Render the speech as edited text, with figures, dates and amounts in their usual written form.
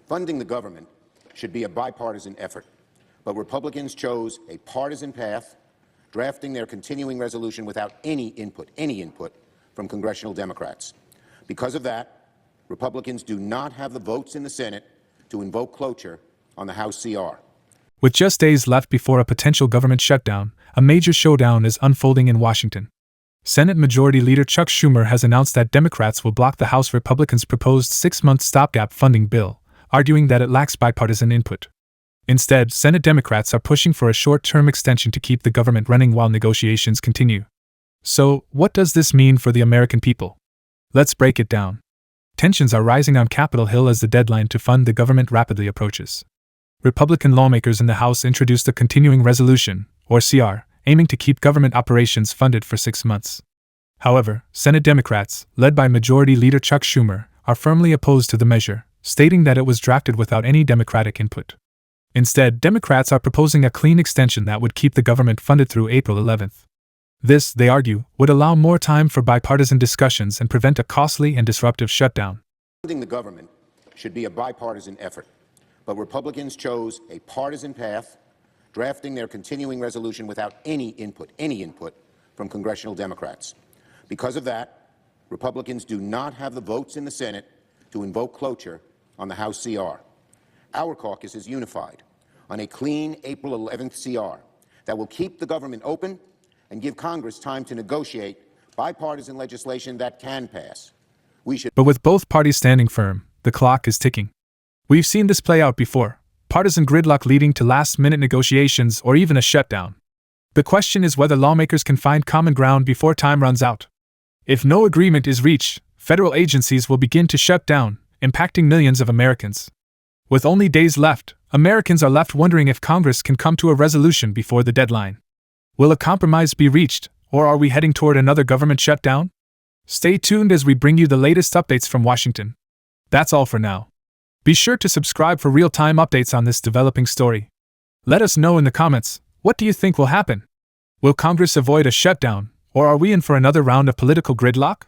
Funding the government should be a bipartisan effort, but Republicans chose a partisan path, drafting their continuing resolution without any input from congressional Democrats. Because of that, Republicans do not have the votes in the Senate to invoke cloture on the House CR. With just days left before a potential government shutdown, a major showdown is unfolding in Washington. Senate Majority Leader Chuck Schumer has announced that Democrats will block the House Republicans' proposed 6-month stopgap funding bill, arguing that it lacks bipartisan input. Instead, Senate Democrats are pushing for a short-term extension to keep the government running while negotiations continue. So, what does this mean for the American people? Let's break it down. Tensions are rising on Capitol Hill as the deadline to fund the government rapidly approaches. Republican lawmakers in the House introduced a continuing resolution, or CR, aiming to keep government operations funded for 6 months. However, Senate Democrats, led by Majority Leader Chuck Schumer, are firmly opposed to the measure, stating that it was drafted without any Democratic input. Instead, Democrats are proposing a clean extension that would keep the government funded through April 11th. This, they argue, would allow more time for bipartisan discussions and prevent a costly and disruptive shutdown. Funding the government should be a bipartisan effort, but Republicans chose a partisan path, drafting their continuing resolution without any input from congressional Democrats. Because of that, Republicans do not have the votes in the Senate to invoke cloture on the House CR. Our caucus is unified on a clean April 11th CR that will keep the government open and give Congress time to negotiate bipartisan legislation that can pass. But with both parties standing firm, the clock is ticking. We've seen this play out before, partisan gridlock leading to last-minute negotiations or even a shutdown. The question is whether lawmakers can find common ground before time runs out. If no agreement is reached, federal agencies will begin to shut down, impacting millions of Americans. With only days left, Americans are left wondering if Congress can come to a resolution before the deadline. Will a compromise be reached, or are we heading toward another government shutdown? Stay tuned as we bring you the latest updates from Washington. That's all for now. Be sure to subscribe for real-time updates on this developing story. Let us know in the comments, what do you think will happen? Will Congress avoid a shutdown, or are we in for another round of political gridlock?